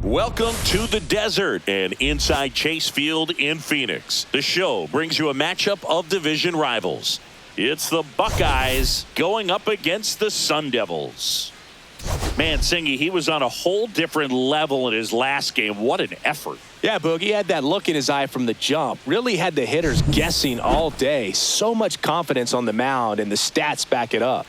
Welcome to the desert and inside Chase Field in Phoenix. The show brings you a matchup of division rivals. It's the Buckeyes going up against the Sun Devils. Man, Singy, he was on a whole different level in his last game. What an effort. Yeah, Boog, he had that look in his eye from the jump. Really had the hitters guessing all day. So much confidence on the mound, and the stats back it up.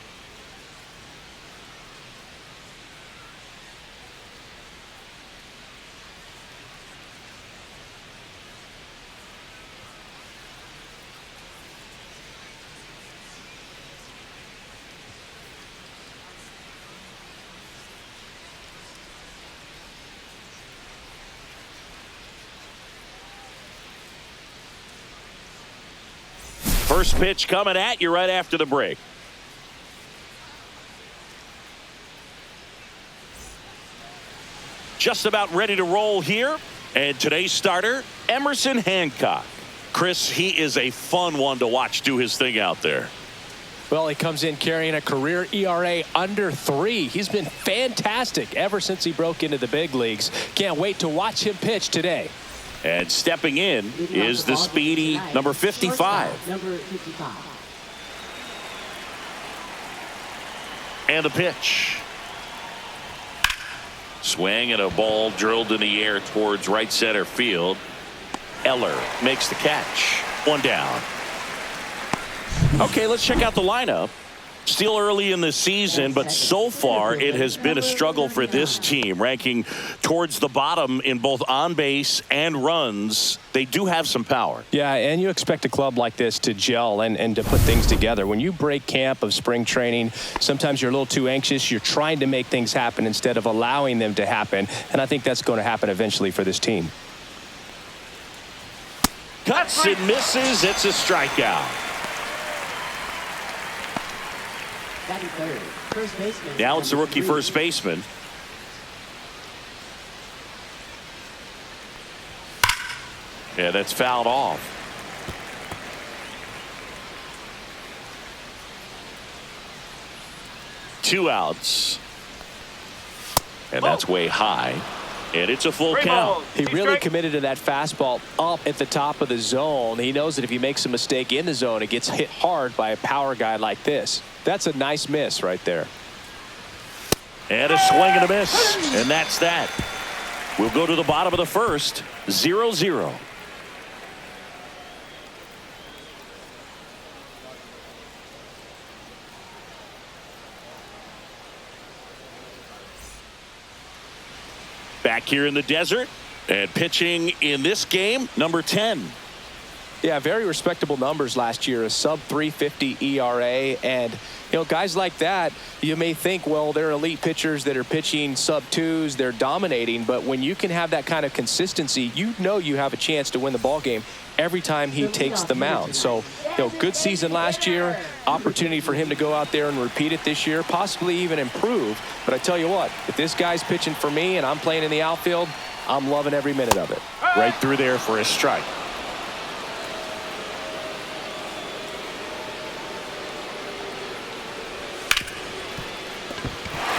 First pitch coming at you right after the break. Just about ready to roll here. And today's starter, Emerson Hancock. Chris, he is a fun one to watch do his thing out there. Well, he comes in carrying a career ERA under 3. He's been fantastic ever since he broke into the big leagues. Can't wait to watch him pitch today. And stepping in is the speedy number 55. And the pitch. Swing and a ball drilled in the air towards right center field. Eller makes the catch. One down. Okay, let's check out the lineup. Still early in the season, but so far it has been a struggle for this team, ranking towards the bottom in both on base and runs. They do have some power. Yeah, and you expect a club like this to gel and to put things together. When you break camp of spring training, sometimes you're a little too anxious. You're trying to make things happen instead of allowing them to happen, and I think that's going to happen eventually for this team. Cuts and misses. It's a strikeout. Now it's the rookie first baseman. Yeah, that's fouled off. Two outs. And that's way high. And it's a full count. He really committed to that fastball up at the top of the zone. He knows that if he makes a mistake in the zone, it gets hit hard by a power guy like this. That's a nice miss right there. And a swing and a miss. And that's that. We'll go to the bottom of the first. 0-0. Back here in the desert and pitching in this game, number 10. Yeah, very respectable numbers last year, a sub 350 ERA. And, you know, guys like that, you may think, well, they're elite pitchers that are pitching sub 2s, they're dominating. But when you can have that kind of consistency, you know you have a chance to win the ball game every time he takes the mound. So, you know, good season last year, opportunity for him to go out there and repeat it this year, possibly even improve. But I tell you what, if this guy's pitching for me and I'm playing in the outfield, I'm loving every minute of it. Right through there for a strike.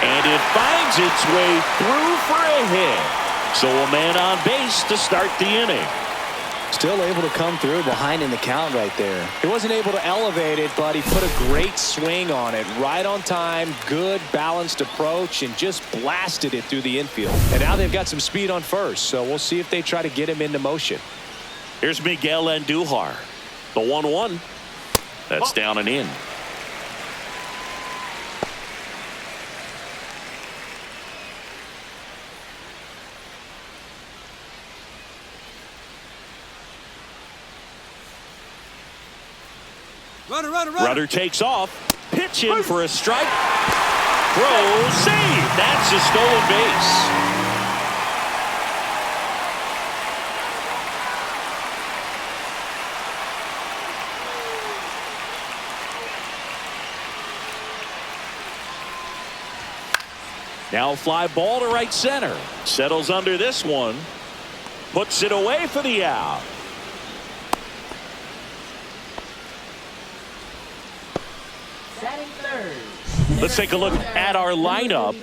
And it finds its way through for a hit. So a man on base to start the inning. Still able to come through behind in the count right there. He wasn't able to elevate it, but he put a great swing on it. Right on time, good balanced approach, and just blasted it through the infield. And now they've got some speed on first, so we'll see if they try to get him into motion. Here's Miguel Andujar. The 1-1. That's down and in. Runner takes off. Pitch in for a strike. Throw, save. That's a stolen base. Now a fly ball to right center. Settles under this one. Puts it away for the out. Let's take a look at our lineup.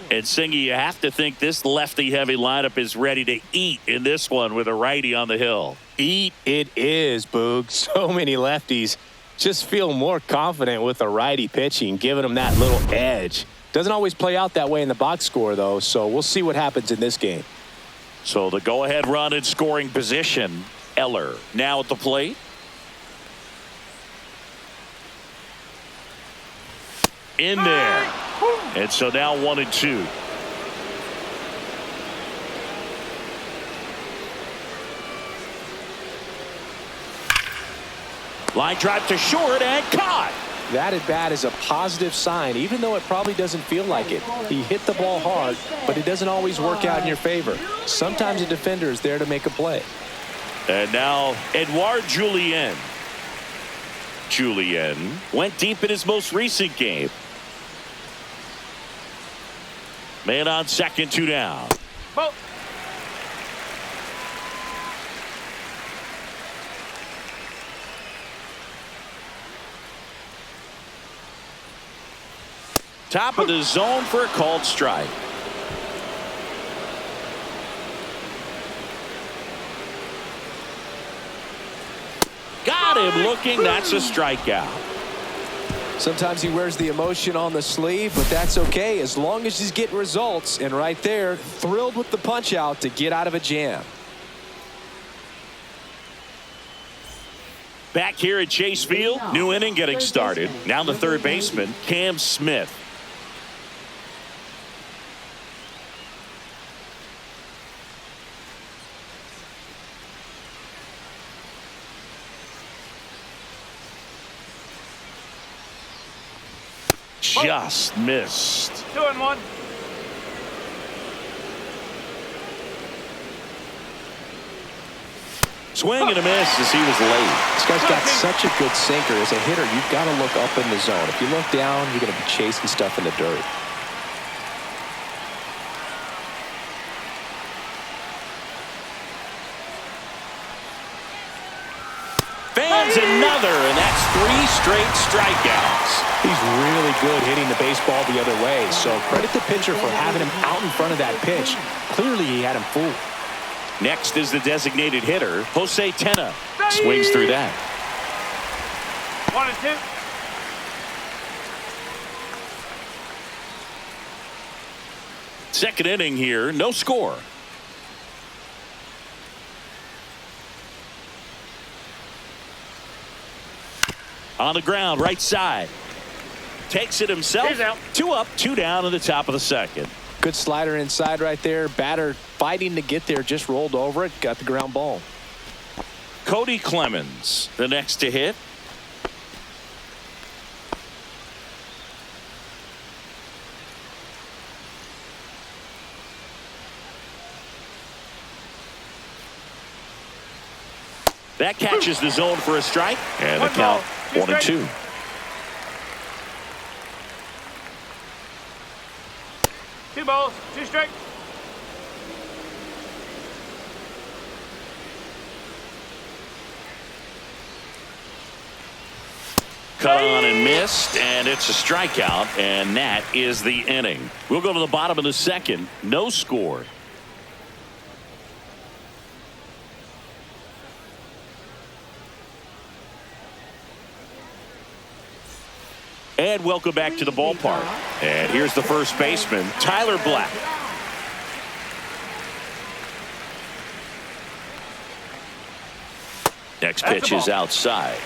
And Singy, you have to think this lefty-heavy lineup is ready to eat in this one with a righty on the hill. Eat it is, Boog. So many lefties just feel more confident with a righty pitching, giving them that little edge. Doesn't always play out that way in the box score, though, so we'll see what happens in this game. So the go-ahead run in scoring position, Eller now at the plate. In there. And so now 1-2. Line drive to short and caught. That at bat is a positive sign, even though it probably doesn't feel like it. He hit the ball hard, but it doesn't always work out in your favor. Sometimes a defender is there to make a play. And now Edouard Julien. Julien went deep in his most recent game. Man on second, 2 down. Ball. Top of the zone for a called strike. Got him looking. That's a strikeout. Sometimes he wears the emotion on the sleeve, but that's okay as long as he's getting results. And right there, thrilled with the punch out to get out of a jam. Back here at Chase Field, new inning getting started. Now the third baseman, Cam Smith. Just missed. 2-1. Swing and a miss as he was late. This guy's got such a good sinker. As a hitter, you've got to look up in the zone. If you look down, you're going to be chasing stuff in the dirt. Fans another, and that's 3 straight strikeouts. He's really good hitting the baseball the other way, so credit the pitcher for having him out in front of that pitch. Clearly, he had him fooled. Next is the designated hitter, Jose Tena. Swings through that. 1-2. Second inning here, no score. On the ground, right side. Takes it himself. He's out. 2 up, 2 down in the top of the second. Good slider inside right there. Batter fighting to get there, just rolled over it, got the ground ball. Cody Clemens, the next to hit. That catches the zone for a strike, and the One count ball, 1-2. Two balls, 2 strikes. Cut on and missed, and it's a strikeout, and that is the inning. We'll go to the bottom of the second. No score. And welcome back to the ballpark. And here's the first baseman, Tyler Black. Next pitch is outside.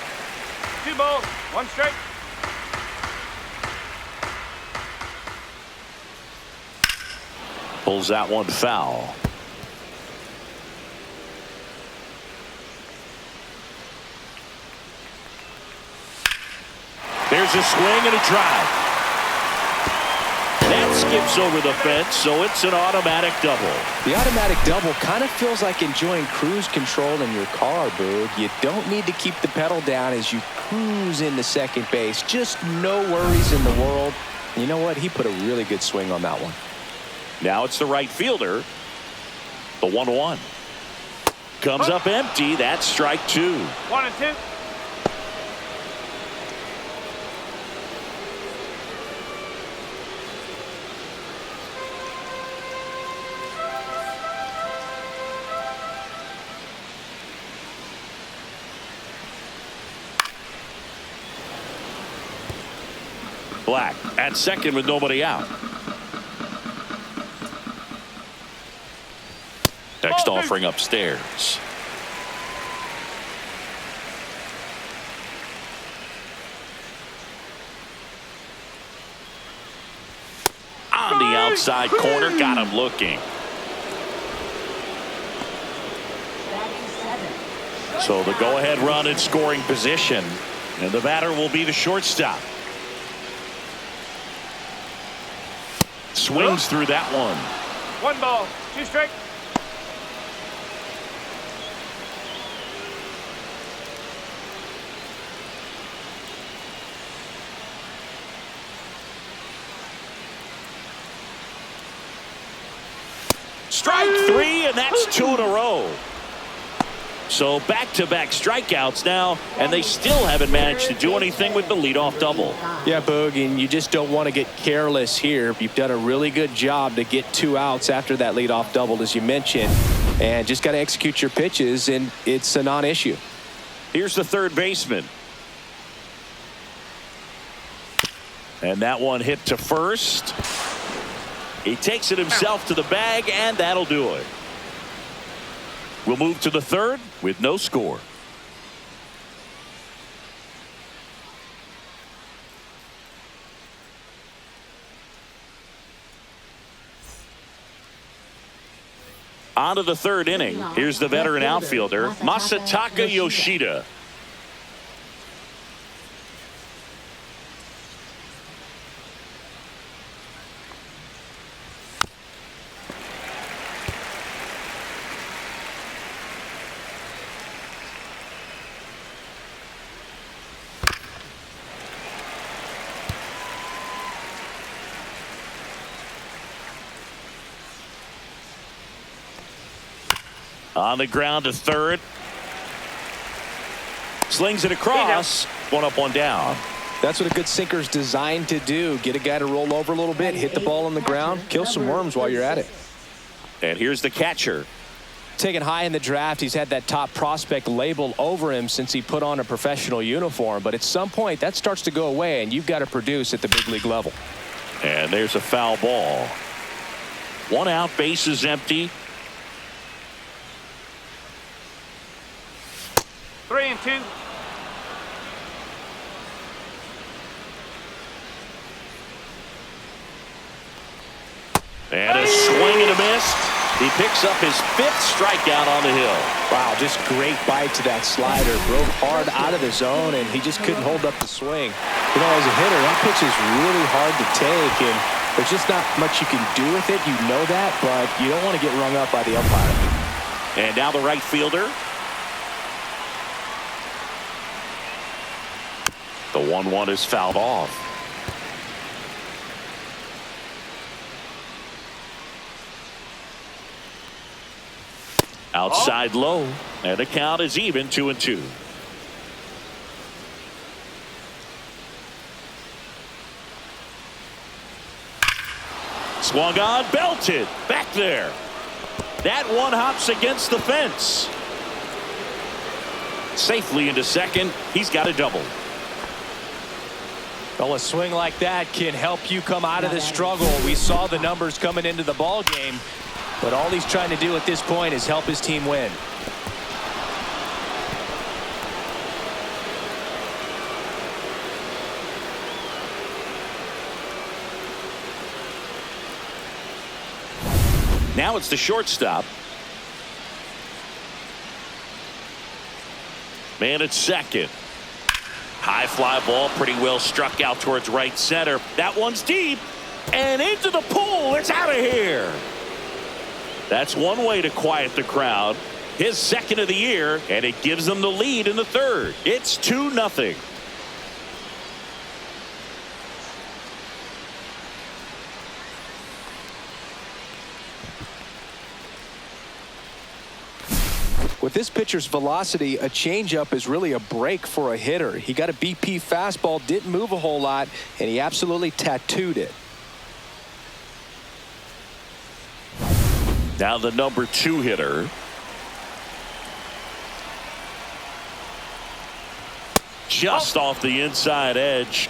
2 balls, 1 strike. Pulls that one foul. There's a swing and a drive. That skips over the fence, so it's an automatic double. The automatic double kind of feels like enjoying cruise control in your car, Boog. You don't need to keep the pedal down as you cruise into second base. Just no worries in the world. You know what? He put a really good swing on that one. Now it's the right fielder. The 1-1. Comes up empty. That's strike 2. 1-2. Black at second with nobody out. Next offering upstairs. On the outside corner, got him looking. So the go-ahead run in scoring position, and the batter will be the shortstop. Swings through that one. 1 ball, 2 strike. Strike 3, and that's 2 in a row. So back-to-back strikeouts now, and they still haven't managed to do anything with the leadoff double. Yeah, Boog, and you just don't want to get careless here. You've done a really good job to get 2 outs after that leadoff double, as you mentioned, and just got to execute your pitches, and it's a non-issue. Here's the third baseman. And that one hit to first. He takes it himself to the bag, and that'll do it. We'll move to the third with no score. On to the third inning. Here's the veteran outfielder, Masataka Yoshida. On the ground to third. Slings it across. 1 up, 1 down. That's what a good sinker's designed to do. Get a guy to roll over a little bit, hit the ball on the ground, kill some worms while you're at it. And here's the catcher. Taken high in the draft, he's had that top prospect label over him since he put on a professional uniform. But at some point, that starts to go away, and you've got to produce at the big league level. And there's a foul ball. 1 out, base is empty. 3 and 2. And a swing and a miss. He picks up his 5th strikeout on the hill. Wow, just great bite to that slider. Broke hard out of the zone, and he just couldn't hold up the swing. You know, as a hitter, that pitch is really hard to take, and there's just not much you can do with it. You know that, but you don't want to get rung up by the umpire. And now the right fielder. The 1-1 is fouled off. Outside low, and the count is even 2-2. Swung on, belted, back there. That one hops against the fence. Safely into second, he's got a double. Well, a swing like that can help you come out of the struggle. We saw the numbers coming into the ball game, but all he's trying to do at this point is help his team win. Now it's the shortstop. Man at second. High fly ball, pretty well struck out towards right center. That one's deep and into the pool. It's out of here. That's one way to quiet the crowd. His second of the year, and it gives them the lead in the third. It's 2-0. With this pitcher's velocity, a changeup is really a break for a hitter. He got a BP fastball, didn't move a whole lot, and he absolutely tattooed it. Now the number 2 hitter. Just off the inside edge.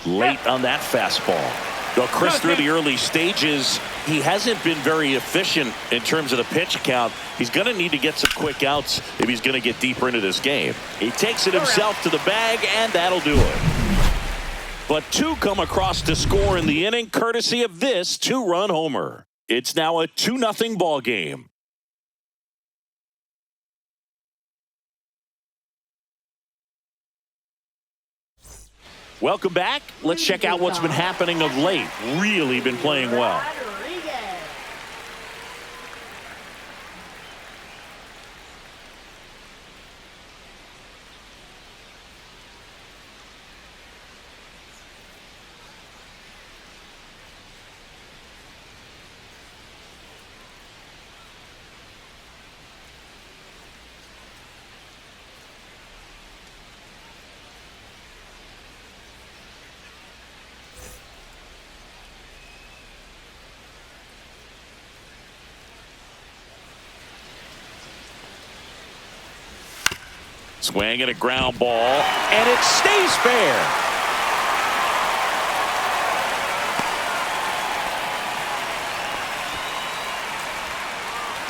late on that fastball. Well, Chris, through the early stages, he hasn't been very efficient in terms of the pitch count. He's going to need to get some quick outs if he's going to get deeper into this game. He takes it himself to the bag, and that'll do it. But two come across to score in the inning, courtesy of this two-run homer. It's now a 2-0 ball game. Welcome back. Let's check out what's been happening of late. Really been playing well. Swing and a ground ball, and it stays fair.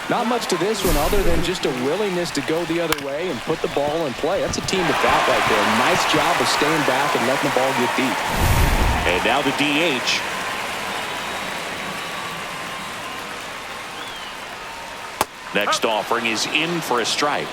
Not much to this one other than just a willingness to go the other way and put the ball in play. That's a team to bat right there. Nice job of staying back and letting the ball get deep. And now the DH. Next offering is in for a strike.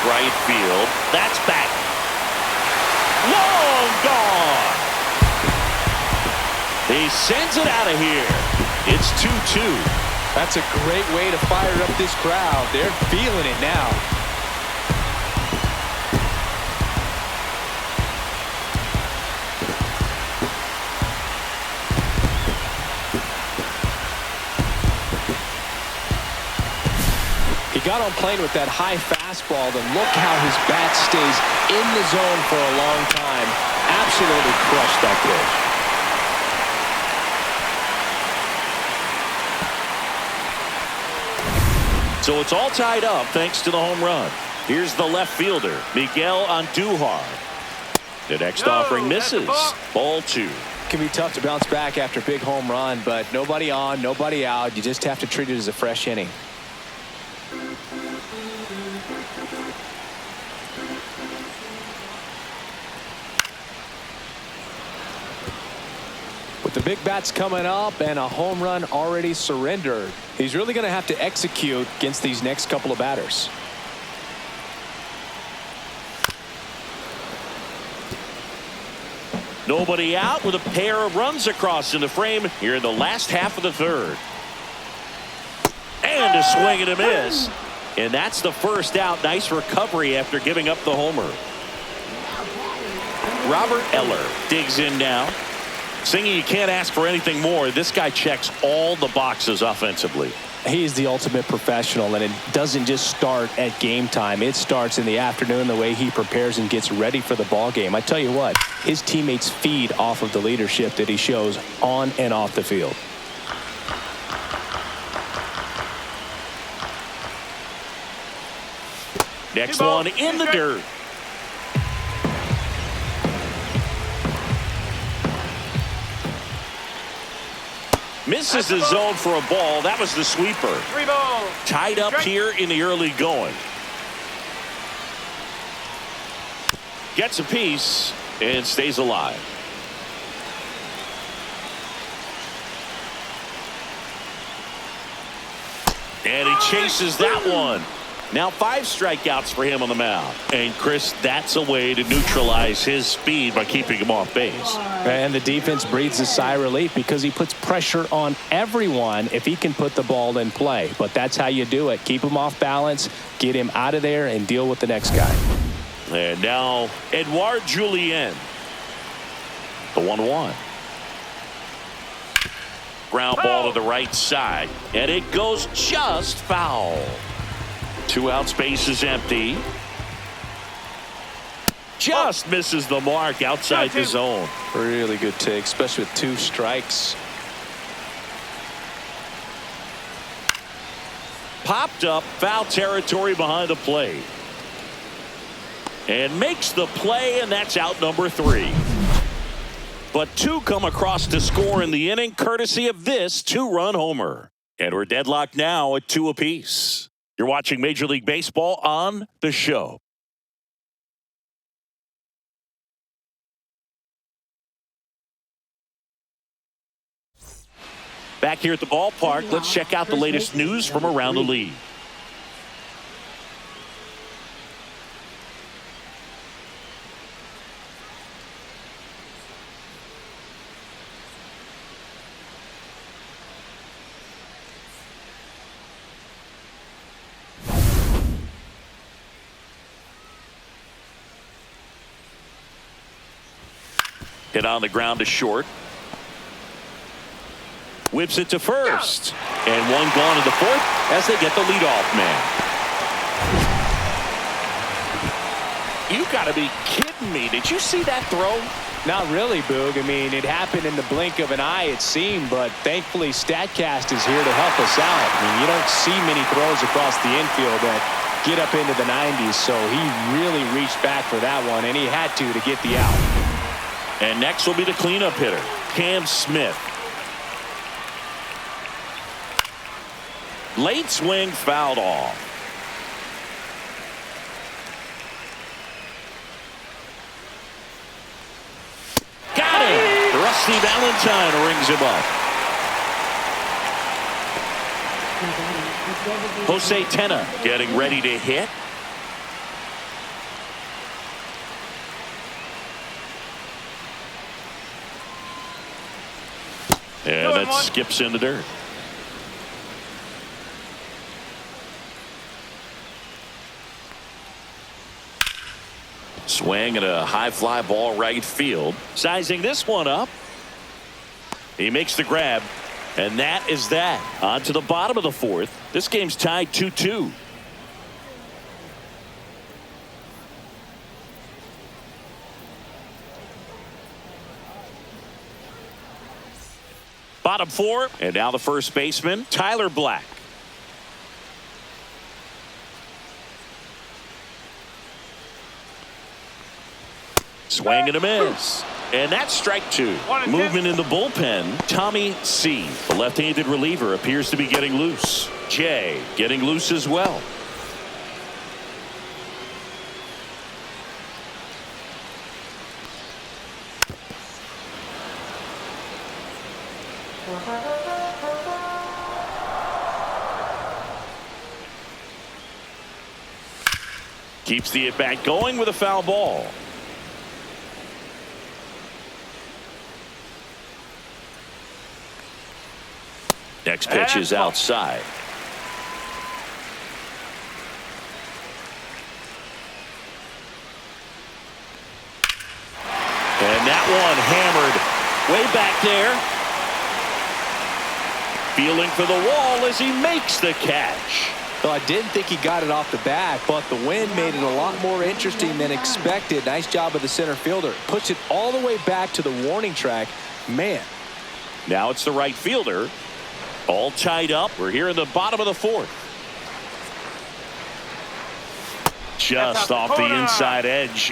Right field. That's back. Long gone. He sends it out of here. It's 2-2. That's a great way to fire up this crowd. They're feeling it now. Got on plane with that high fastball, then look how his bat stays in the zone for a long time. Absolutely crushed that pitch. So it's all tied up thanks to the home run. Here's the left fielder, Miguel Andujar. The next offering misses. Ball 2. Can be tough to bounce back after a big home run, but nobody on, nobody out. You just have to treat it as a fresh inning. With the big bats coming up and a home run already surrendered, he's really going to have to execute against these next couple of batters. Nobody out with a pair of runs across in the frame here in the last half of the third. And a swing and a miss. And that's the first out. Nice recovery after giving up the homer. Robert Eller digs in now. Singy, you can't ask for anything more. This guy checks all the boxes offensively. He's the ultimate professional, and it doesn't just start at game time. It starts in the afternoon, the way he prepares and gets ready for the ball game. I tell you what, his teammates feed off of the leadership that he shows on and off the field. Next one in the dirt. Misses the zone for a ball. That was the sweeper. 3 balls. Tied up here in the early going. Gets a piece and stays alive. And he chases that one. Now 5 strikeouts for him on the mound. And Chris, that's a way to neutralize his speed by keeping him off base. And the defense breathes a sigh of relief because he puts pressure on everyone if he can put the ball in play. But that's how you do it. Keep him off balance, get him out of there, and deal with the next guy. And now Edouard Julien. The 1-1. Ground ball to the right side. And it goes just foul. 2 out, space is empty. just misses the mark outside the zone. Really good take, especially with 2 strikes. Popped up, foul territory behind the plate. And makes the play, and that's out number 3. But 2 come across to score in the inning, courtesy of this 2-run homer. And we're deadlocked now at 2 apiece. You're watching Major League Baseball on The Show. Back here at the ballpark, let's check out the latest news from around the league. Hit on the ground to short. Whips it to first. And 1 gone in the 4th as they get the leadoff man. You got to be kidding me. Did you see that throw? Not really, Boog. I mean, it happened in the blink of an eye, it seemed, but thankfully StatCast is here to help us out. I mean, you don't see many throws across the infield that get up into the 90s, so he really reached back for that one, and he had to get the out. And next will be the cleanup hitter, Cam Smith. Late swing, fouled off. Got him! Rusty Valentine rings him up. Jose Tena getting ready to hit. And that skips in the dirt. Swing at a high fly ball right field. Sizing this one up. He makes the grab. And that is that. On to the bottom of the 4th. This game's tied 2-2. Bottom 4. And now the first baseman, Tyler Black. Swing and a miss. And that's strike 2. Movement in the bullpen, Tommy C. The left-handed reliever appears to be getting loose. Jay getting loose as well. Keeps the at-bat going with a foul ball. Next pitch is outside. And that one hammered way back there. Feeling for the wall as he makes the catch. So I didn't think he got it off the bat, but the wind made it a lot more interesting than expected. Nice job of the center fielder. Pushed it all the way back to the warning track. Man. Now it's the right fielder. All tied up. We're here in the bottom of the 4th. Just off the inside edge.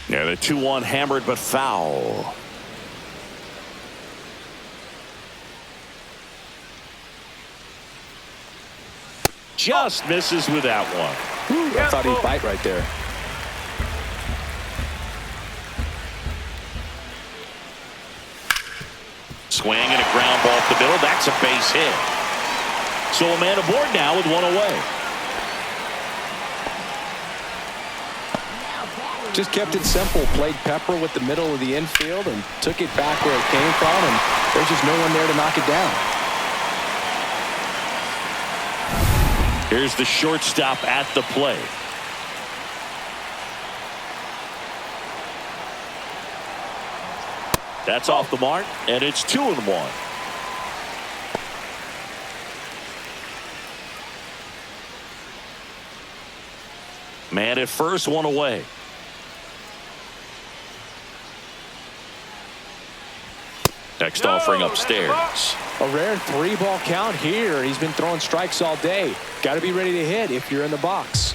Yeah, the 2-1 hammered but foul. Just misses with that one. I thought he'd bite right there. Swing and a ground ball up the middle. That's a base hit. So a man aboard now with 1 away. Just kept it simple. Played pepper with the middle of the infield and took it back where it came from, and there's just no one there to knock it down. Here's the shortstop at the plate. That's off the mark, and it's 2-1. Man at first, one away. Next offering upstairs. A rare 3-ball count here. He's been throwing strikes all day. Got to be ready to hit if you're in the box.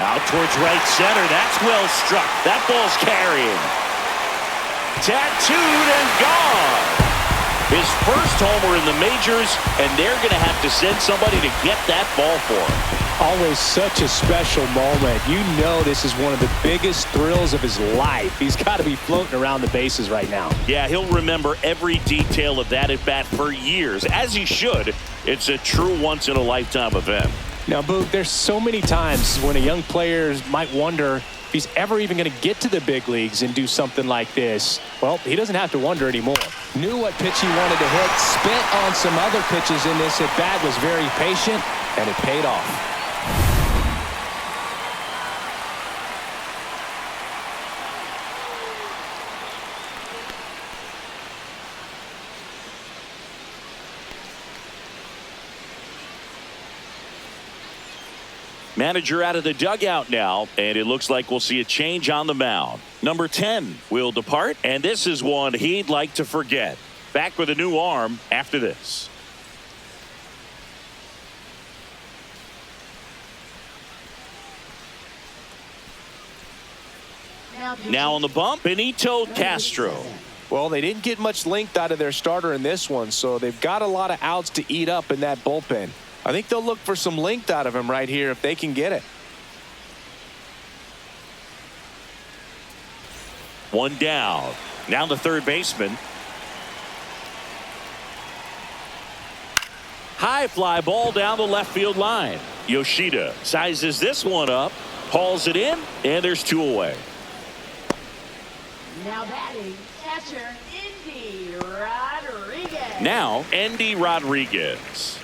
Out towards right center. That's well struck. That ball's carrying. Tattooed and gone. His first homer in the majors, and they're going to have to send somebody to get that ball for him. Always such a special moment. You know this is one of the biggest thrills of his life. He's got to be floating around the bases right now. Yeah, he'll remember every detail of that at bat for years, as he should. It's a true once-in-a-lifetime event. Now, Boog, there's so many times when a young player might wonder if he's ever even going to get to the big leagues and do something like this. Well, he doesn't have to wonder anymore. Knew what pitch he wanted to hit, spent on some other pitches in this at bat, was very patient, and it paid off. Manager out of the dugout now, and it looks like we'll see a change on the mound. Number 10 will depart, and this is one he'd like to forget. Back with a new arm after this. Now on the bump, Benito Castro. Well, they didn't get much length out of their starter in this one, so they've got a lot of outs to eat up in that bullpen. I think they'll look for some length out of him right here if they can get it. One down. Now the third baseman. High fly ball down the left field line. Yoshida sizes this one up, hauls it in, and there's 2 away. Now batting, catcher Andy Rodriguez. Now Andy Rodriguez.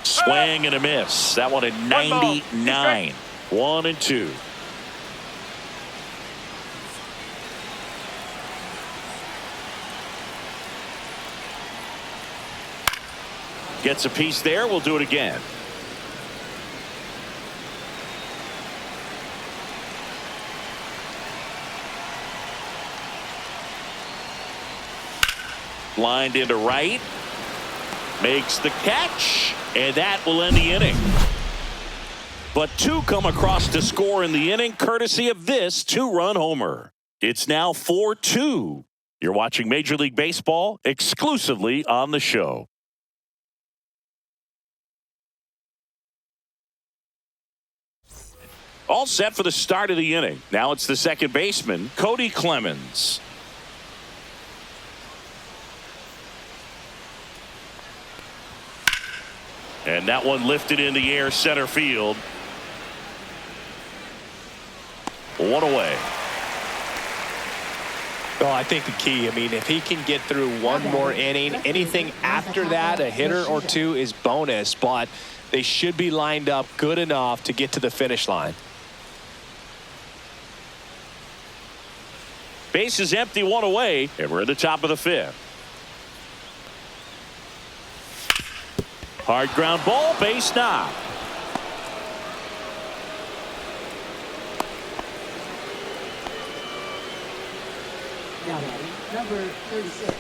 Swing and a miss. That one at 99. 1-2. Gets a piece there. We'll do it again. Lined into right. Makes the catch. And that will end the inning. But 2 come across to score in the inning, courtesy of this 2-run homer. It's now 4-2. You're watching Major League Baseball exclusively on the show. All set for the start of the inning. Now it's the second baseman, Cody Clemens. And that one lifted in the air center field. 1 away. Well, I think the key, if he can get through one more inning, anything after that, a hitter or 2 is bonus, but they should be lined up good enough to get to the finish line. Base is empty, 1 away, and we're at the top of the 5th. Hard ground ball, base knock. Now batting, number 36.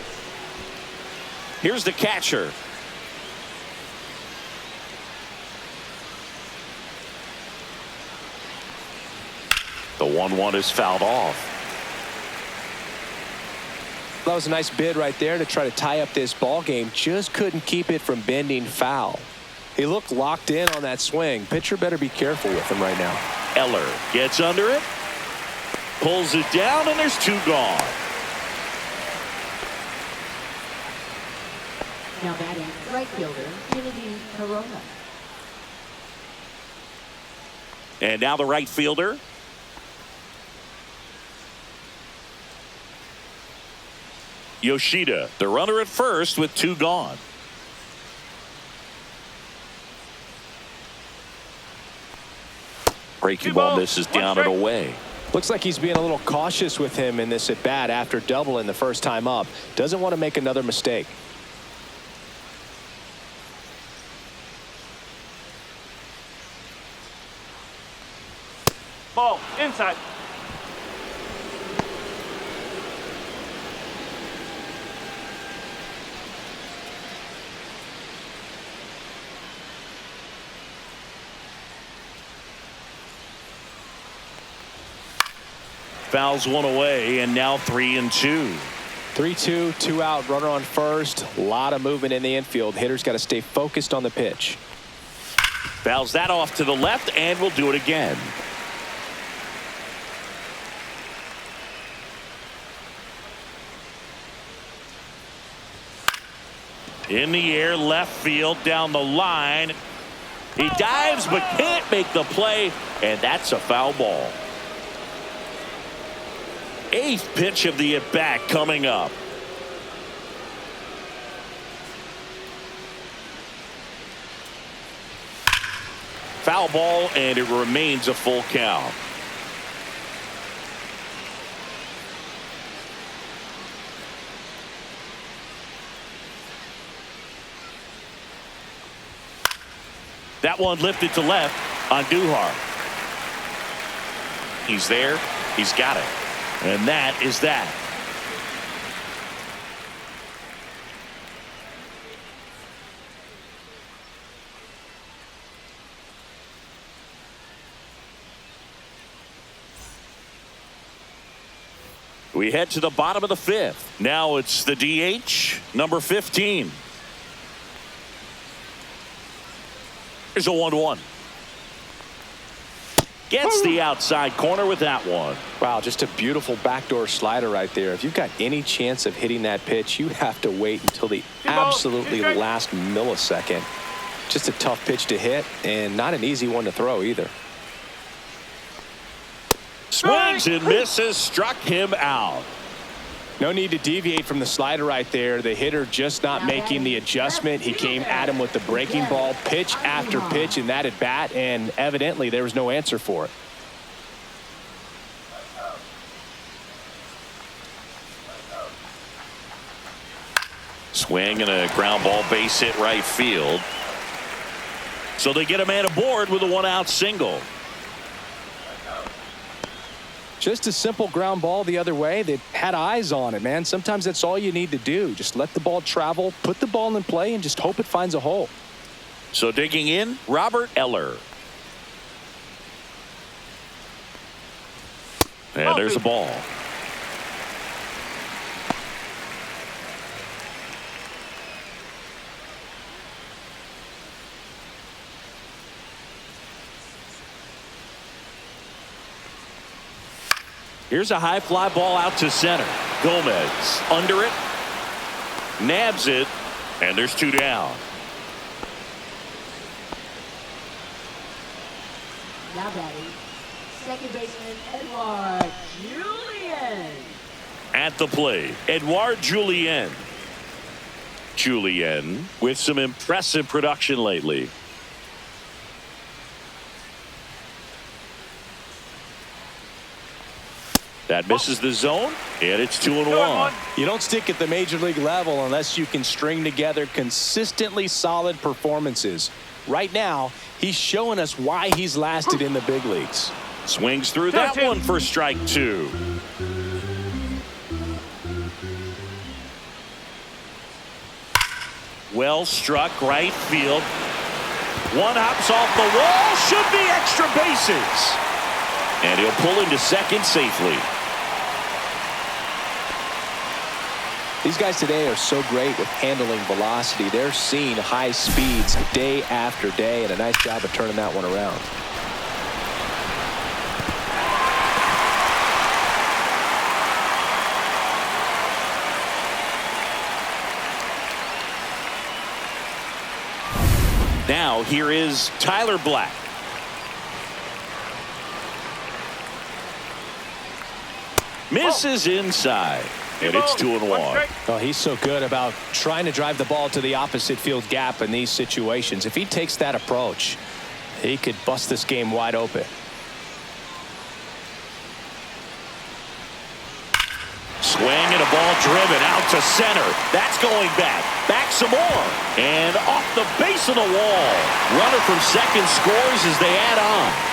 Here's the catcher. The 1-1 is fouled off. That was a nice bid right there to try to tie up this ball game. Just couldn't keep it from bending foul. He looked locked in on that swing. Pitcher better be careful with him right now. Eller gets under it, pulls it down, and there's 2 gone. Now batting, right fielder Kennedy Corona. And now the right fielder. Yoshida, the runner at first with 2 gone. Breaking ball misses down and away. Looks like he's being a little cautious with him in this at bat after doubling the first time up. Doesn't want to make another mistake. Ball inside. Fouls one away, and now 3-2. 3-2, 2 out, runner on first. A lot of movement in the infield. Hitter's got to stay focused on the pitch. Fouls that off to the left, and will do it again. In the air, left field, down the line. He dives but can't make the play, and that's a foul ball. 8th pitch of the at-bat coming up. Foul ball, and it remains a full count. That one lifted to left on Duhar. He's there. He's got it. And that is that. We head to the bottom of the 5th. Now it's the DH, number 15. Here's a 1-1. Gets the outside corner with that one. Wow, just a beautiful backdoor slider right there. If you've got any chance of hitting that pitch, you have to wait until the absolutely last millisecond. Just a tough pitch to hit, and not an easy one to throw either. Swings and misses, struck him out. No need to deviate from the slider right there. The hitter just not making the adjustment. He came at him with the breaking ball, pitch after pitch in that at bat, and evidently there was no answer for it. Swing and a ground ball, base hit right field. So they get a man aboard with a 1-out single. Just a simple ground ball the other way. They had eyes on it, man. Sometimes that's all you need to do. Just let the ball travel, put the ball in play, and just hope it finds a hole. So digging in, Robert Eller. And there's a ball. Here's a high fly ball out to center. Gomez under it, nabs it, and there's 2 down. Now batting, second baseman Edouard Julien. At the plate, Edouard Julien. Julien with some impressive production lately. That misses the zone, and it's 2-1. You don't stick at the major league level unless you can string together consistently solid performances. Right now, he's showing us why he's lasted in the big leagues. Swings through that one for strike 2. Well struck right field. One hops off the wall, should be extra bases. And he'll pull into second safely. These guys today are so great with handling velocity. They're seeing high speeds day after day, and a nice job of turning that one around. Now here is Tyler Black. Misses inside. And it's 2-1. Oh, he's so good about trying to drive the ball to the opposite field gap in these situations. If he takes that approach, he could bust this game wide open. Swing and a ball driven out to center. That's going back. Back some more. And off the base of the wall. Runner from second scores as they add on.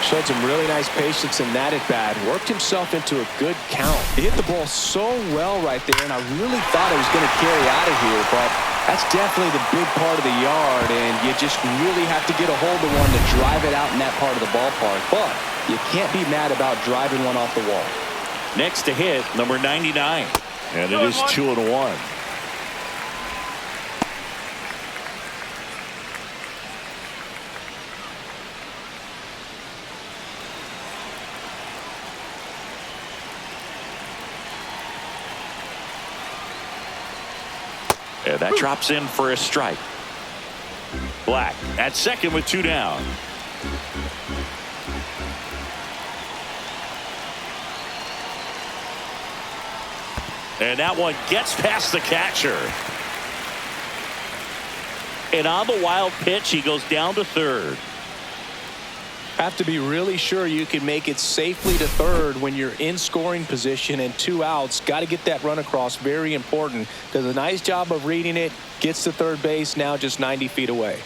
Showed some really nice patience in that at-bat. Worked himself into a good count. He hit the ball so well right there, and I really thought it was going to carry out of here, but that's definitely the big part of the yard, and you just really have to get a hold of one to drive it out in that part of the ballpark. But you can't be mad about driving one off the wall. Next to hit, number 99. And it is 2-1. And that drops in for a strike. Black at second with 2 down. And that one gets past the catcher. And on the wild pitch, he goes down to third. Have to be really sure you can make it safely to third when you're in scoring position and 2 outs. Got to get that run across. Very important. Does a nice job of reading it. Gets to third base. Now just 90 feet away.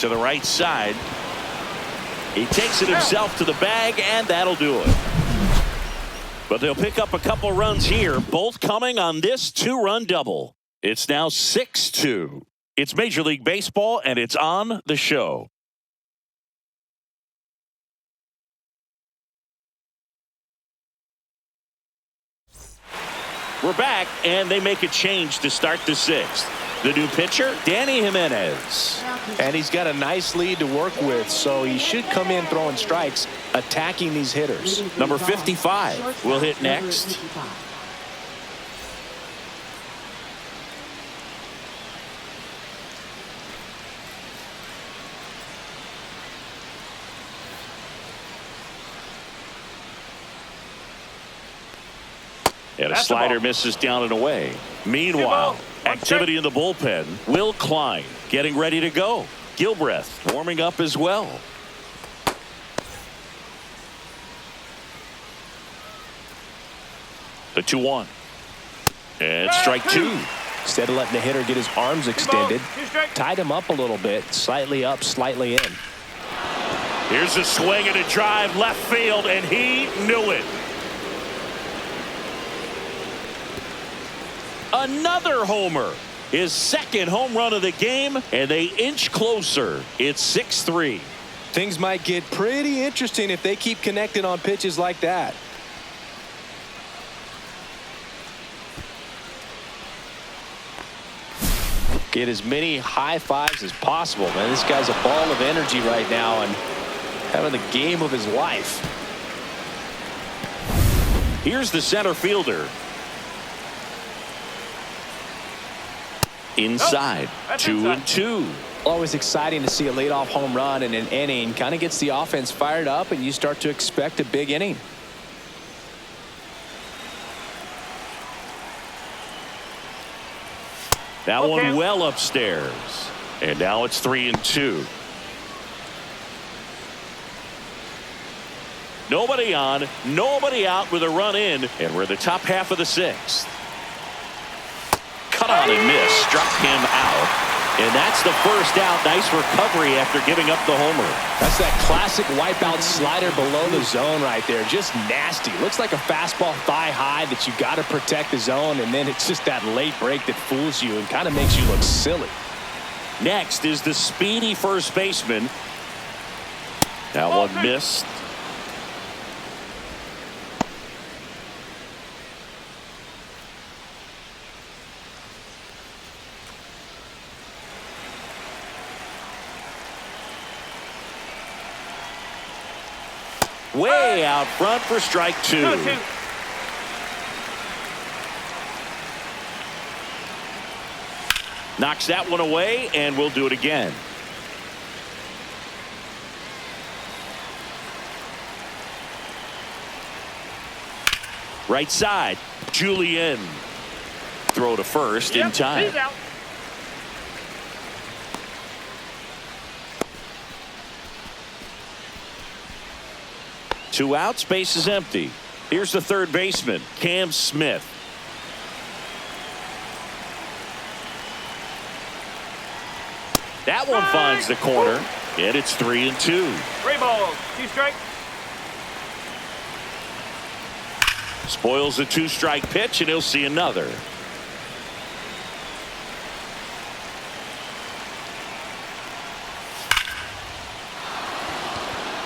To the right side. He takes it himself to the bag, and that'll do it. But they'll pick up a couple runs here, both coming on this 2-run double. It's now 6-2. It's Major League Baseball, and it's on the show. We're back, and they make a change to start the 6th. The new pitcher, Danny Jimenez. And he's got a nice lead to work with, so he should come in throwing strikes, attacking these hitters. Number 55 will hit next. And a slider misses down and away. Meanwhile, activity in the bullpen. Will Klein getting ready to go. Gilbreth warming up as well. The 2-1. And strike 2. Instead of letting the hitter get his arms extended, tied him up a little bit. Slightly up, slightly in. Here's a swing and a drive left field, and he knew it. Another homer. His second home run of the game, and they inch closer. It's 6-3. Things might get pretty interesting if they keep connecting on pitches like that. Get as many high fives as possible, man. This guy's a ball of energy right now and having the game of his life. Here's the center fielder. Inside, 2-2. Always exciting to see a leadoff home run in an inning. Kind of gets the offense fired up, and you start to expect a big inning. That one well upstairs. And now it's 3-2. Nobody on, nobody out with a run in, and we're the top half of the 6th. Cut on and miss, struck him out. And that's the first out. Nice recovery after giving up the homer. That's that classic wipeout slider below the zone right there. Just nasty. Looks like a fastball thigh high that you got to protect the zone, and then it's just that late break that fools you and kind of makes you look silly. Next is the speedy first baseman. That one missed. Way out front for strike 2. Knocks that one away, and we'll do it again. Right side, Julian. Throw to first in time. He's out. Two outs, base is empty. Here's the third baseman, Cam Smith. That one finds the corner, and it's 3-2. 3 balls, 2 strikes. Spoils the 2-strike pitch, and he'll see another.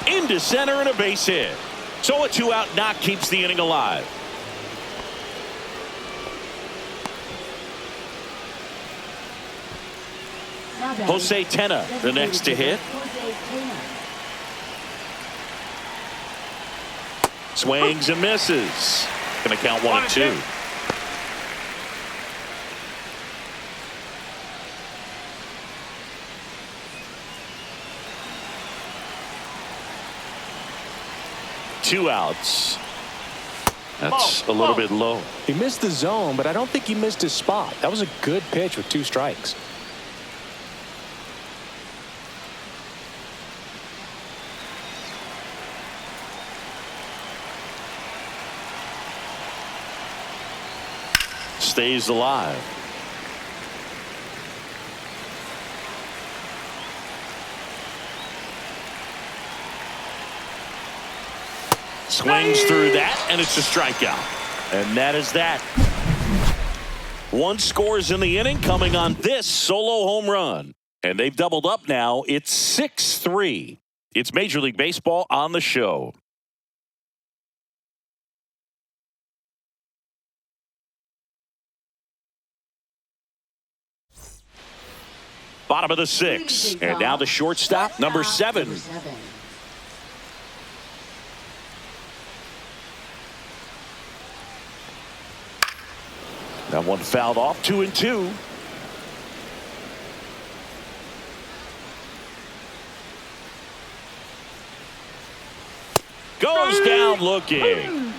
Into center and a base hit. So a 2-out knock keeps the inning alive. Jose Tena, the next to hit. Swings and misses. Going to count 1-2. Two outs. That's a little bit low. He missed the zone, but I don't think he missed his spot. That was a good pitch with 2 strikes. Stays alive. Swings through that, and it's a strikeout. And that is that. 1 scores in the inning coming on this solo home run. And they've doubled up now. It's 6-3. It's Major League Baseball on the show. Bottom of the 6th. And now the shortstop, number 7. That one fouled off. 2-2. Goes down looking.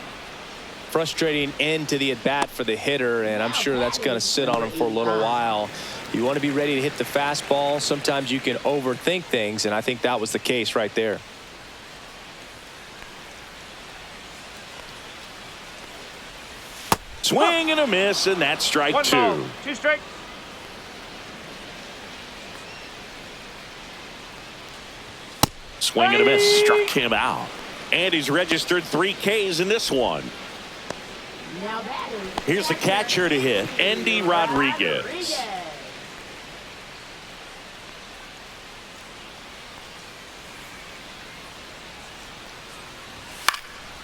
Frustrating end to the at-bat for the hitter, and I'm sure that's going to sit on him for a little while. You want to be ready to hit the fastball. Sometimes you can overthink things, and I think that was the case right there. Swing and a miss, and that's strike 1 2. ball, 2 strikes. Swing and a miss, struck him out. And he's registered 3 Ks in this one. Here's the catcher to hit, Andy Rodriguez.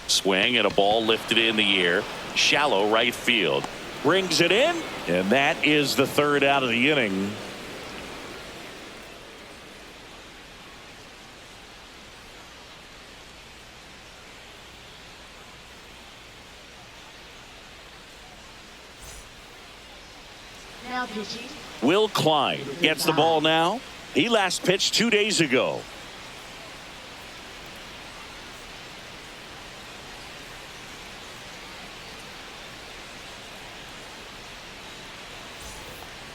Swing and a ball lifted in the air. Shallow right field. Brings it in, and that is the 3rd out of the inning. Will Klein gets the ball now. He last pitched 2 days ago.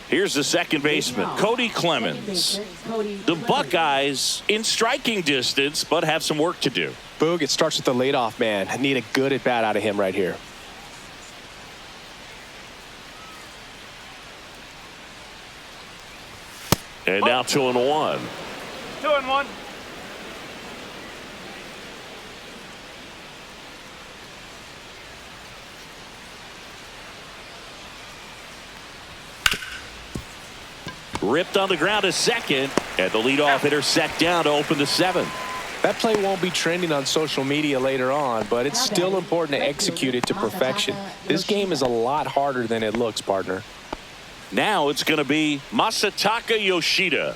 Here's the second baseman, Cody Clemens. The Buckeyes in striking distance, but have some work to do. Boog, it starts with the leadoff man. I need a good at-bat out of him right here. And now 2-1. 2-1. Ripped on the ground to second, and the leadoff hitter set down to open the 7th. That play won't be trending on social media later on, but it's still important to execute it to perfection. This game is a lot harder than it looks, partner. Now it's going to be Masataka Yoshida.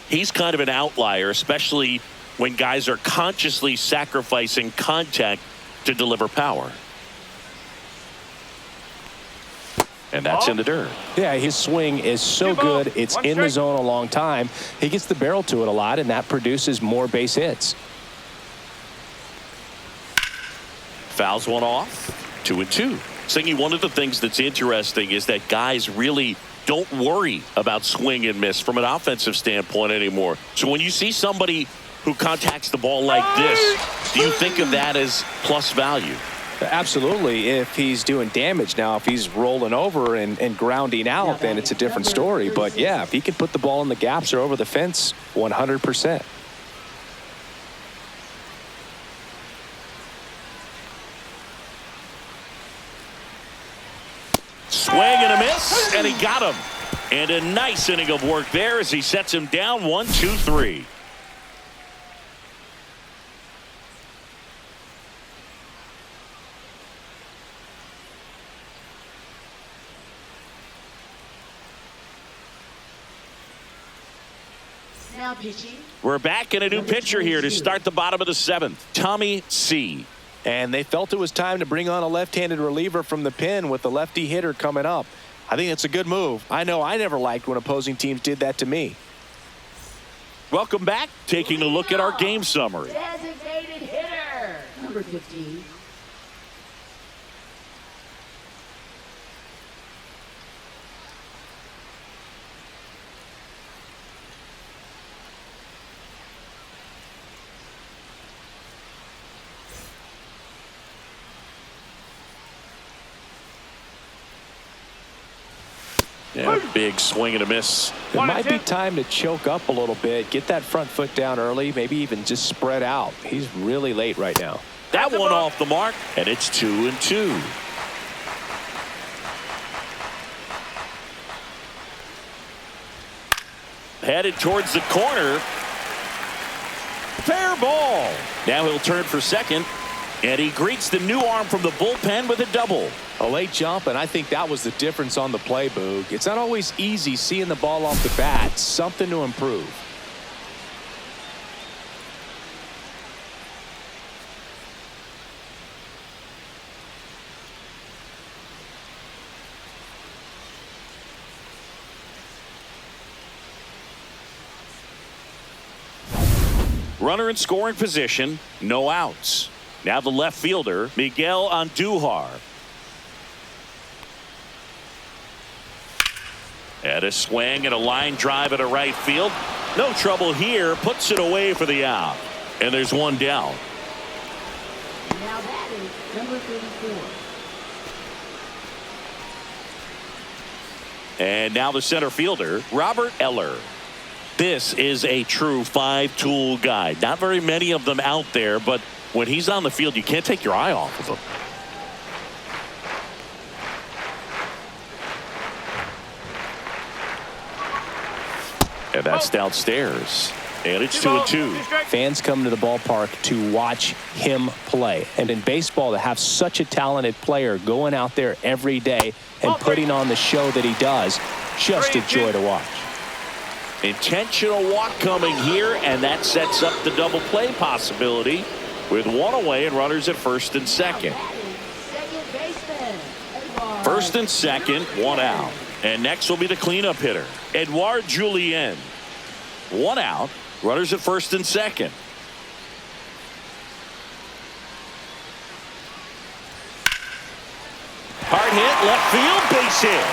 He's kind of an outlier, especially when guys are consciously sacrificing contact to deliver power. And that's in the dirt. Yeah, his swing is so good. It's in the zone a long time. He gets the barrel to it a lot, and that produces more base hits. Fouls one off. 2-2. Singy, one of the things that's interesting is that guys really don't worry about swing and miss from an offensive standpoint anymore. So when you see somebody who contacts the ball like this, do you think of that as plus value? Absolutely, if he's doing damage. Now, if he's rolling over and grounding out, then it's a different story. But, yeah, if he can put the ball in the gaps or over the fence, 100%. Swing and a miss, and he got him. And a nice inning of work there as he sets him down 1-2-3. Now pitching. We're back in a new pitcher here to start the bottom of the 7th. Tommy C. And they felt it was time to bring on a left-handed reliever from the pen with the lefty hitter coming up. I think it's a good move. I know I never liked when opposing teams did that to me. Welcome back. Taking a look at our game summary. Designated hitter. Number 15. Yeah, big swing and a miss. It might be time to choke up a little bit, get that front foot down early, maybe even just spread out. He's really late right now. That one off the mark, and it's 2-2. Headed towards the corner. Fair ball. Now he'll turn for second, and he greets the new arm from the bullpen with a double. A late jump, and I think that was the difference on the play, Boog. It's not always easy seeing the ball off the bat. Something to improve. Runner in scoring position, no outs. Now the left fielder, Miguel Andujar. And a swing and a line drive at a right field. No trouble here. Puts it away for the out. And there's one down. Now that is number 34. And now the center fielder, Robert Eller. This is a true 5-tool guy. Not very many of them out there, but when he's on the field, you can't take your eye off of him. And that's downstairs. And it's 2-2. Fans come to the ballpark to watch him play. And in baseball, to have such a talented player going out there every day and putting on the show that he does, just a joy to watch. Intentional walk coming here, and that sets up the double play possibility with one away and runners at first and second. Second baseman. First and second, one out. And next will be the cleanup hitter, Edouard Julien. One out, runners at first and second. Hard hit, left field, base hit.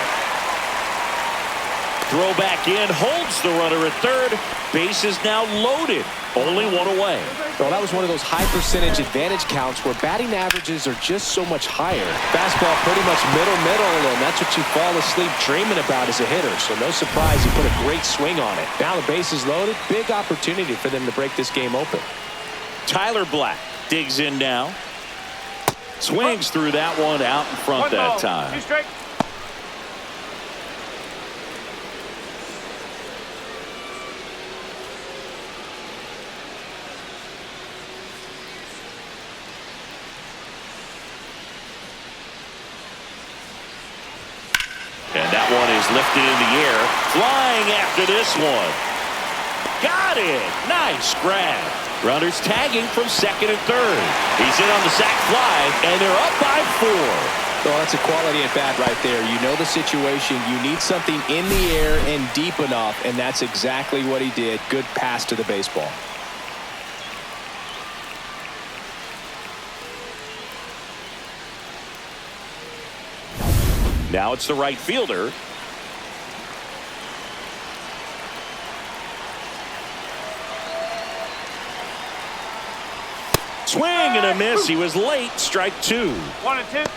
Throw back in, holds the runner at third. Base is now loaded. Only one away. Well, that was one of those high percentage advantage counts where batting averages are just so much higher. Fastball pretty much middle, and that's what you fall asleep dreaming about as a hitter. So no surprise he put a great swing on it. Now the base is loaded. Big opportunity for them to break this game open. Tyler Black digs in now. Swings through that one out in front that time. 2 strike. And that one is lifted in the air. Flying after this one. Got it. Nice grab. Runners tagging from second and third. He's in on the sac fly, and they're up by 4. Well, that's a quality at bat right there. You know the situation. You need something in the air and deep enough, and that's exactly what he did. Good pass to the baseball. Now it's the right fielder. Swing and a miss. He was late. Strike two. 1-2.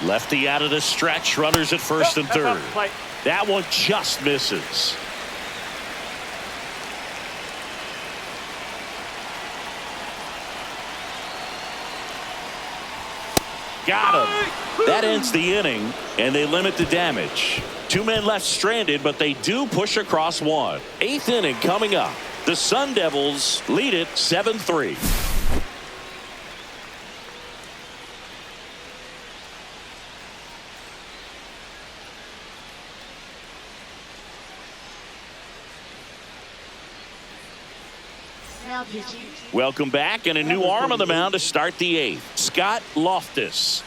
Lefty out of the stretch. Runners at first and That's off third. the plate. That one just misses. Got him. That ends the inning, and they limit the damage. Two men left stranded, but they do push across one. Eighth inning coming up. The Sun Devils lead it 7-3. Now pitching. Welcome back, and a new arm on the mound to start the eighth. Scott Loftus.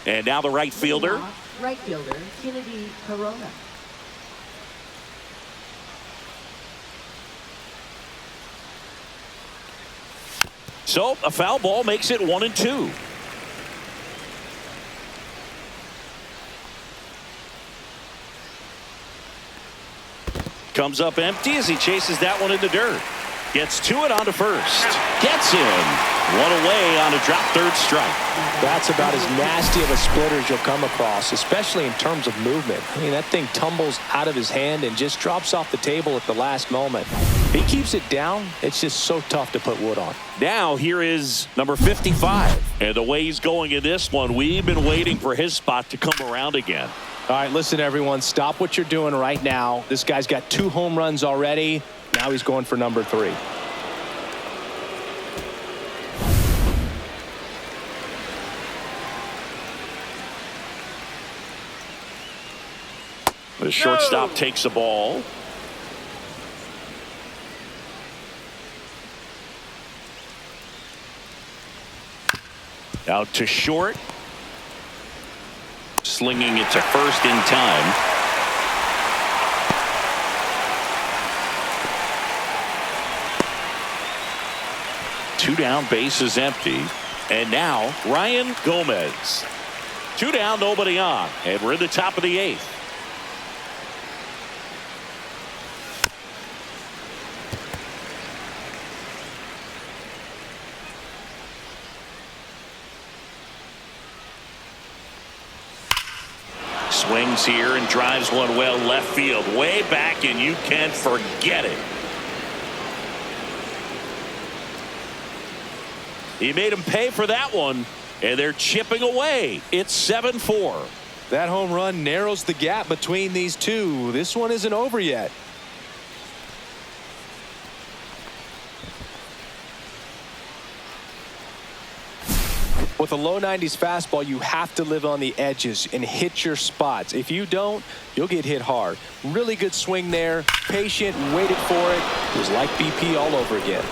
And now the right fielder. Right fielder, Kennedy Corona. So a foul ball makes it 1-2. Comes up empty as he chases that one in the dirt. Gets to it onto first. Gets him. One away on a drop third strike. That's about as nasty of a splitter as you'll come across, especially in terms of movement. I mean, that thing tumbles out of his hand and just drops off the table at the last moment. If he keeps it down, it's just so tough to put wood on. Now here is number 55. And the way he's going in this one, we've been waiting for his spot to come around again. All right, listen, everyone. Stop what you're doing right now. This guy's got 2 home runs already. Now he's going for number 3. The shortstop takes the ball. Out to short. Slinging it to first in time. Two down, base is empty. And now Ryan Gomez. 2 down, nobody on. And we're in the top of the 8th. Swings here and drives one well left field, way back, and you can forget it. He made him pay for that one, and they're chipping away. It's 7-4. That home run narrows the gap between these two. This one isn't over yet. With a low 90s fastball, you have to live on the edges and hit your spots. If you don't, you'll get hit hard. Really good swing there. Patient, waited for it. It was like BP all over again.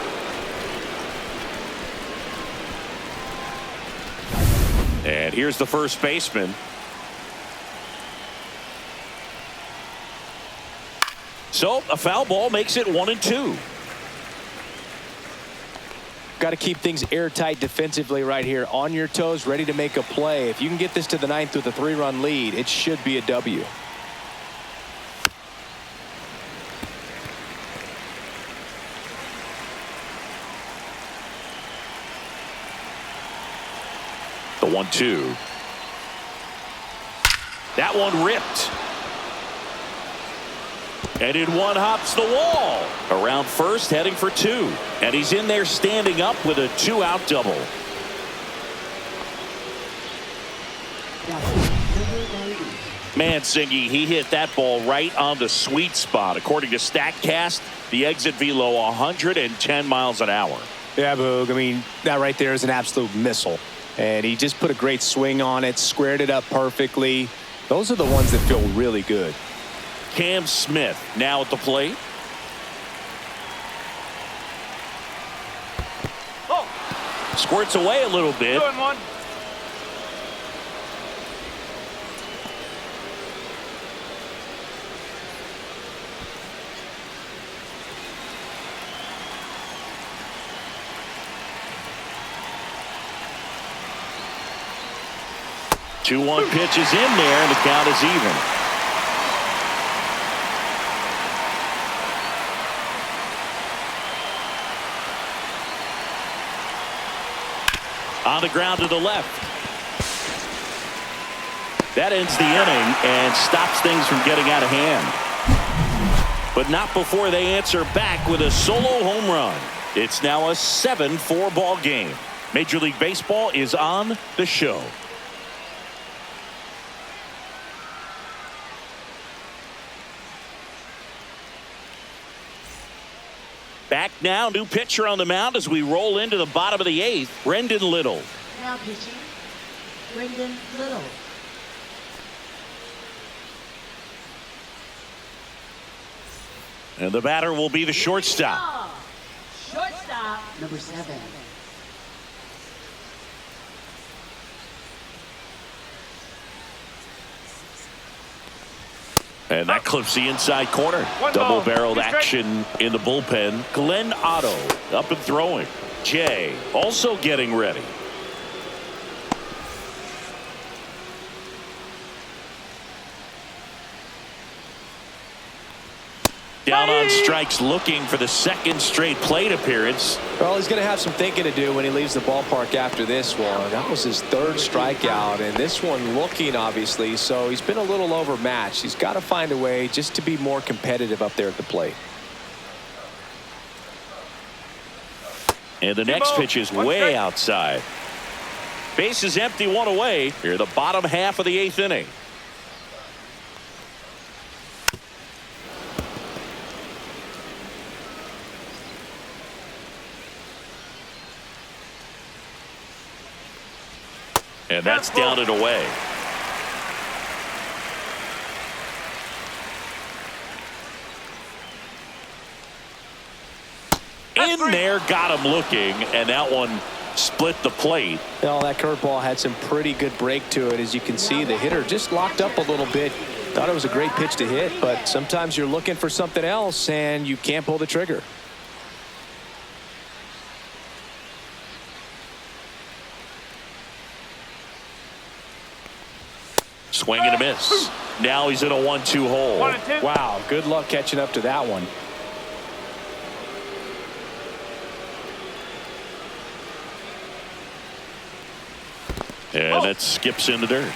And here's the first baseman. So a foul ball makes it 1-2. Got to keep things airtight defensively right here. On your toes, ready to make a play. If you can get this to the 9th with a 3-run lead, it should be a W. The 1-2. That one ripped. And in one hops the wall. Around first, heading for 2. And he's in there standing up with a 2-out double. Man, Singy, he hit that ball right on the sweet spot. According to StatCast, The exit velo 110 miles an hour. Yeah, Boog. I mean, that right there is an absolute missile. And he just put a great swing on it, squared it up perfectly. Those are the ones that feel really good. Cam Smith now at the plate. Squirts away a little bit. 2-1. Two 2-1 pitch is in there, and the count is even. On the ground to the left. That ends the inning and stops things from getting out of hand. But not before they answer back with a solo home run. It's now a 7-4 ball game. Major League Baseball is on the show. Back now, new pitcher on the mound as we roll into the bottom of the 8th, Brendan Little. Now pitching, Brendan Little. And the batter will be the shortstop. Shortstop, number 7. And that clips the inside corner. One Double ball. barreled He's straight. action in the bullpen. Glenn Otto up and throwing. Jay also getting ready. Down on strikes, looking for the second straight plate appearance. Well, he's going to have some thinking to do when he leaves the ballpark after this one. That was his 3rd strikeout, and this one looking, obviously, so he's been a little overmatched. He's got to find a way just to be more competitive up there at the plate. And the next pitch is way outside. Base is empty, 1 away. Here, the bottom half of the 8th inning. And that's down and away. In there, got him looking, and that one split the plate. Well, that curveball had some pretty good break to it. As you can see, the hitter just locked up a little bit. Thought it was a great pitch to hit, but sometimes you're looking for something else, and you can't pull the trigger. Swing and a miss. Now he's in a 1-2 hole. 1-2. Wow, good luck catching up to that one. And it skips in the dirt.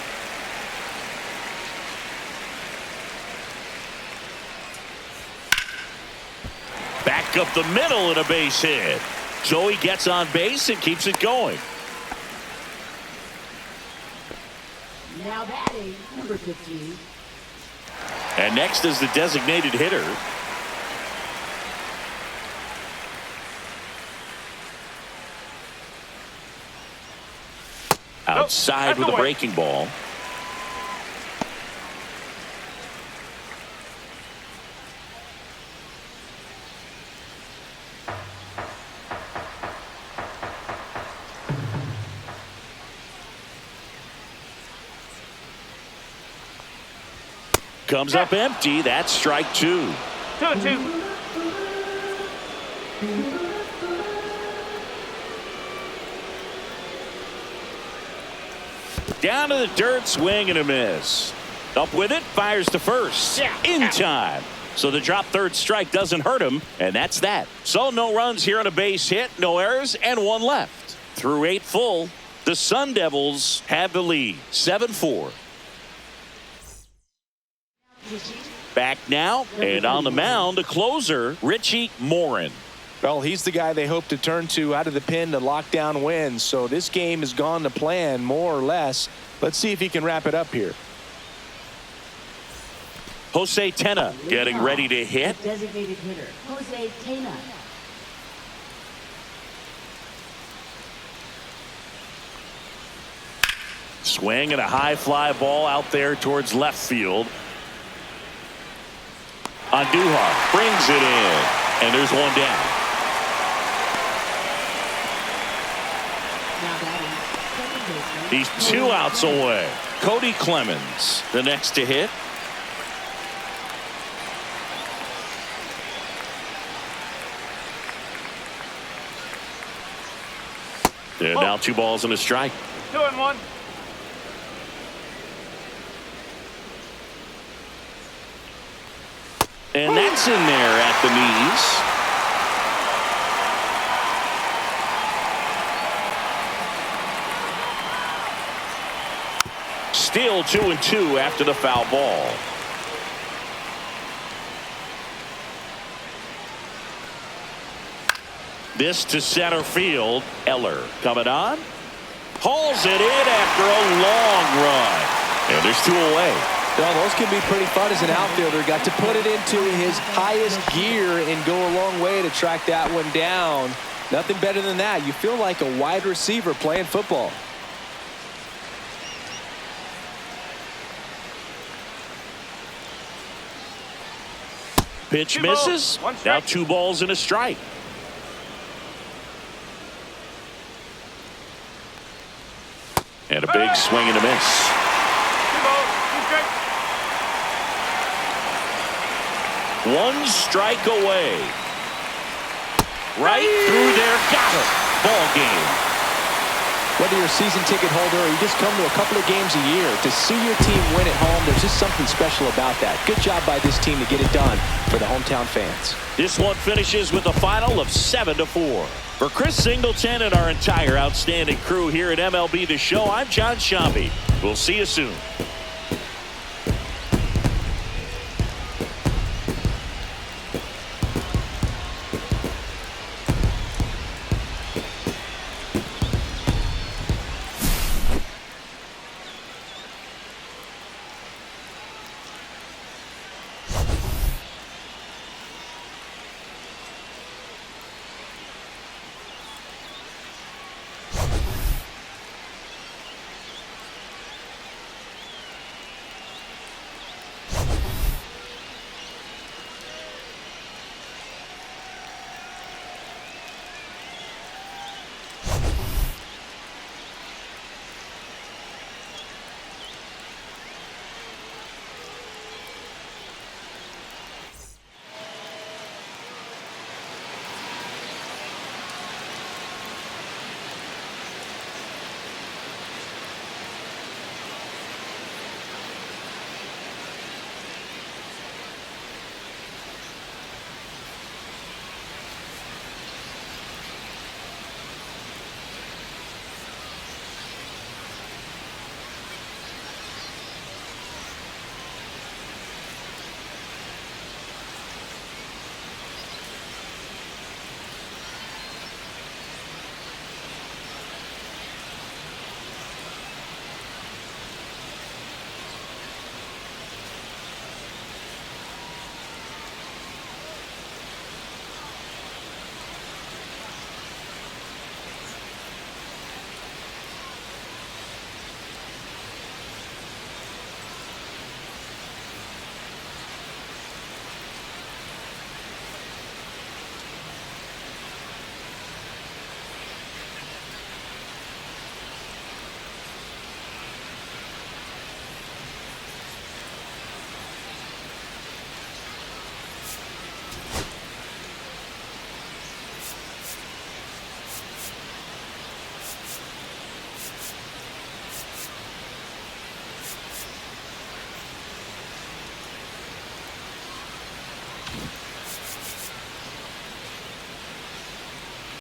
Back up the middle and a base hit. So he gets on base and keeps it going. Now batting, number 15. And next is the designated hitter. Outside with a breaking ball. Comes up empty. That's strike 2. 2-2. Down to the dirt, swing and a miss. Up with it, fires to first. In time. So the drop 3rd strike doesn't hurt him, and that's that. So no runs here on a base hit, no errors, and 1 left. Through 8 full, the Sun Devils have the lead, 7-4. Back now, and on the mound, a closer, Richie Morin. Well, he's the guy they hope to turn to out of the pen to lock down wins. So this game has gone to plan, more or less. Let's see if he can wrap it up here. Jose Tena getting ready to hit. Designated hitter, Jose Tena. Swing and a high fly ball out there towards left field. Andujar brings it in, and there's one down. Now batting, second baseman. He's 2 outs away. Cody Clemens, the next to hit. There now 2 balls and a strike. 2-1. And that's in there at the knees. Still 2-2 after the foul ball. This to center field. Eller coming on. Hauls it in after a long run. And there's 2 away. Well, those can be pretty fun as an outfielder. Got to put it into his highest gear and go a long way to track that one down. Nothing better than that. You feel like a wide receiver playing football. Pitch 2 misses. balls, 1 Now strike. 2 balls and a strike. And a big swing and a miss. 2 balls, 2 strikes. 1 strike away. Right through there. Got it. Ball game. Whether you're a season ticket holder or you just come to a couple of games a year, to see your team win at home, there's just something special about that. Good job by this team to get it done for the hometown fans. This one finishes with a final of 7-4. For Chris Singleton and our entire outstanding crew here at MLB The Show, I'm John Shambi. We'll see you soon.